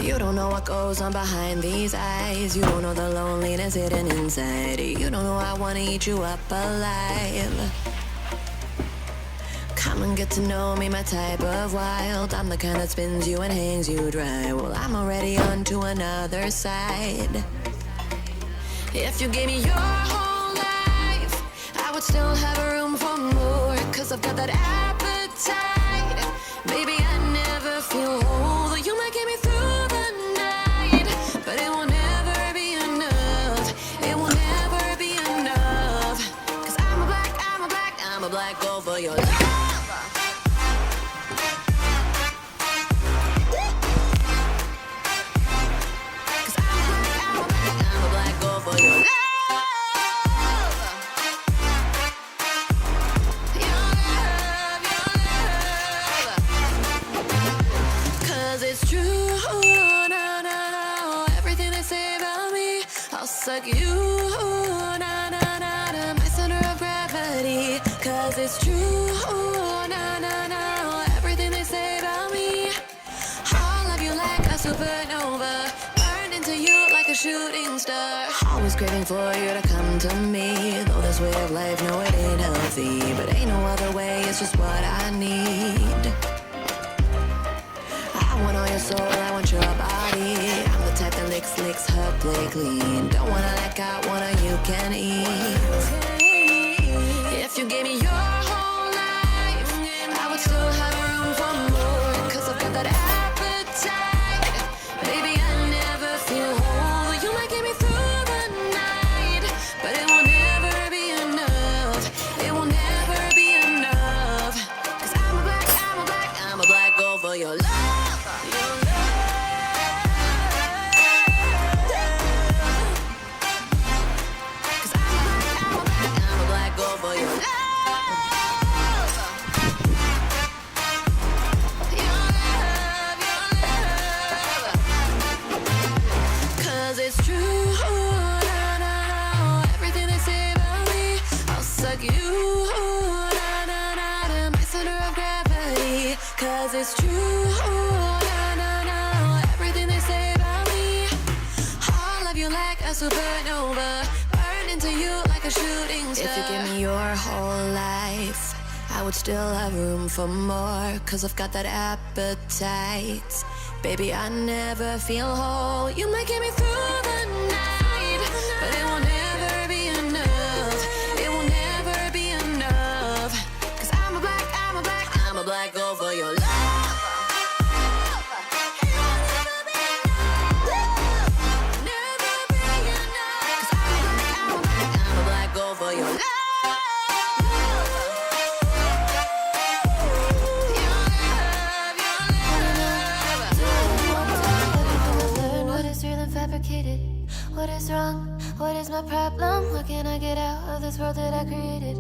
You don't know what goes on behind these eyes. You don't know the loneliness hidden inside. You don't know I wanna eat you up alive. Come and get to know me, my type of wild. I'm the kind that spins you and hangs you dry. Well, I'm already on to another side. If you gave me your whole life, I would still have room for more. Cause I've got that appetite. Baby, I never feel whole. Though you might get me through the night, but it will never be enough. It will never be enough. Cause I'm a black gold for your love. Cause I'm a black gold for your love. It's true, no, no, no. Everything they say about me, I'll suck you, no, no, no, my center of gravity. Cause it's true, no, no, no. Everything they say about me, I'll love you like a supernova, burn into you like a shooting star. Always craving for you to come to me. Though this way of life, no, it ain't healthy, but ain't no other way, it's just what I need. I want all your soul, I want your body. I'm the type that licks her play clean. Don't wanna let go, wanna you can eat. If you gave me your whole life, I would still have room for more. Cause I've got that appetite. Baby, I never feel whole. You might get me through the night, but it will never be enough. It will never be enough. Cause I'm a black gold for your love. Cause it's true, no, no, no. Everything they say about me, I'll love you like a supernova, burn into you like a shooting star. If you give me your whole life, I would still have room for more. Cause I've got that appetite. Baby, I never feel whole. You might get me through the night, but it will never be enough. It will never be enough. Cause I'm a black gold for your love. What is wrong? What is my problem? How can I get out of this world that I created?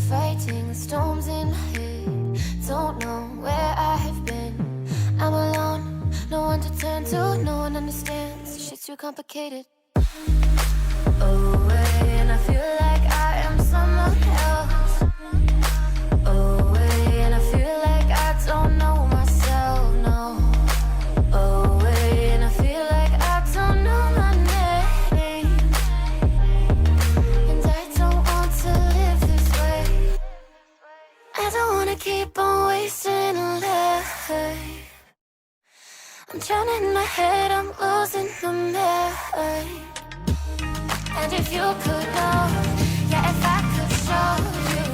Fighting the storms in my head. Don't know where I have been. I'm alone, no one to turn to. No one understands, shit's too complicated. Away, and I feel like I am someone else. Away, and I feel like I don't know myself, no. Away, and I feel like I don't know my name. And I don't want to live this way. I don't wanna keep on wasting a life. I'm drowning in my head, I'm losing the mind. And if you could know, yeah, if I could show you,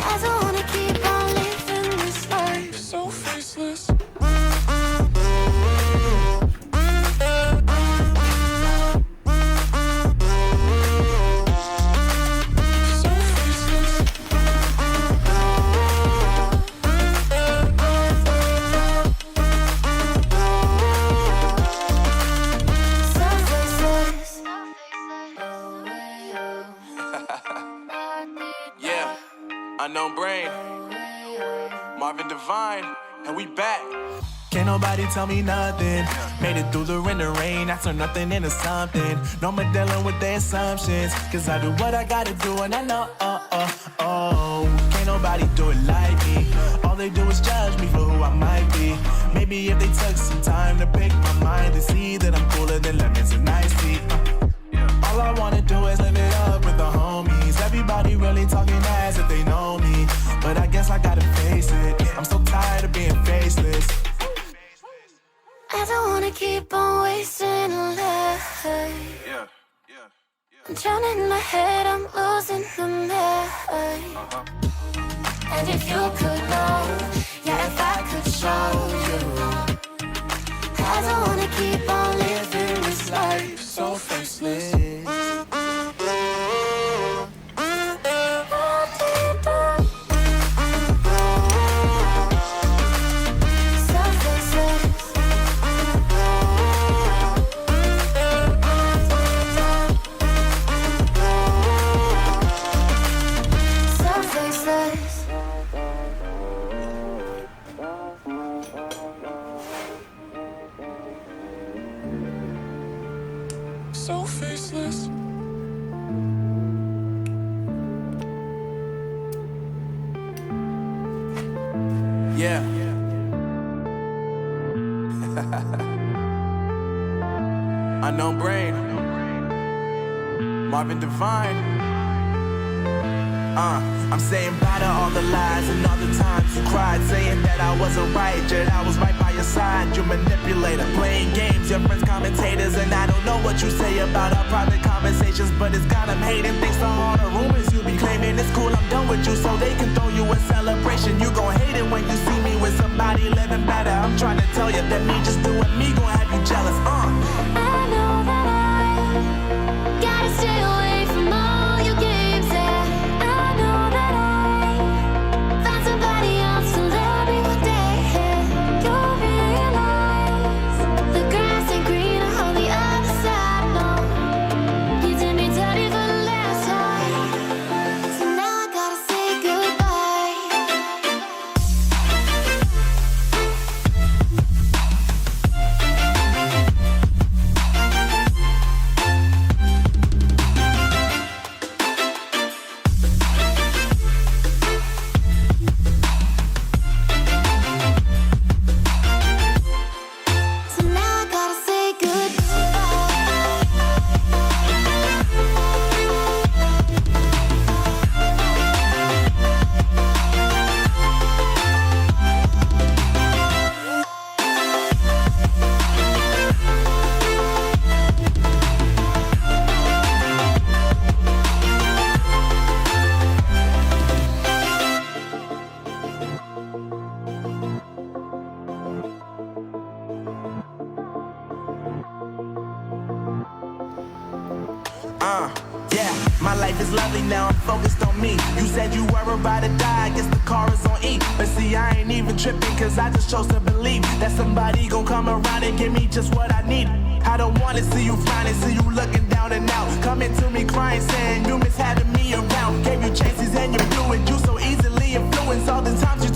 I don't wanna keep on living this life so faceless. Unknown brain, Marvin Divine, and we back. Can't nobody tell me nothing. Made it through the rain and rain, I turn nothing into something. No more dealing with their assumptions, cause I do what I gotta do and I know, can't nobody do it like me. All they do is judge me for who I might be. Maybe if they took some time to pick my mind and see that I'm cooler than lemons and iced tea. All I wanna do is live it up with the homies. Everybody really talking as if they know me, but I guess I gotta face it. I'm so tired of being faceless. I don't wanna keep on wasting life. I'm drowning in my head, I'm losing the mind. And if you could know, yeah, if I could show you, I don't wanna keep on living this life so faceless. So faceless. Yeah. Unknown Brain, Marvin Divine. I'm saying bye to all the lies and all the times you cried, saying that I wasn't right, yet I was right by your side. You manipulator, playing games, your friends commentators, and I don't know what you say about our private conversations, but it's got them hating thanks to all the rumors you be claiming. It's cool, I'm done with you, so they can throw you a celebration. You gon' hate it when you see me with somebody living better. I'm trying to tell you that me just doing me gon' have you jealous. I know that I gotta stay away from all your games, yeah. I know that I found somebody else to love me one day, yeah. You'll realize the grass ain't greener on the other side, no. You did me dirty for the last time, so now I gotta say goodbye. So now I gotta say Yeah, my life is lovely now, I'm focused on me. You said you were about to die, I guess the car is on E. But see, I ain't even tripping, cause I just chose to believe that somebody gon' come around and give me just what I need. I don't wanna see you frowning, see you looking down and out, coming to me crying, saying you miss having me around. Gave you chances and you blew it, you so easily influenced. All the times you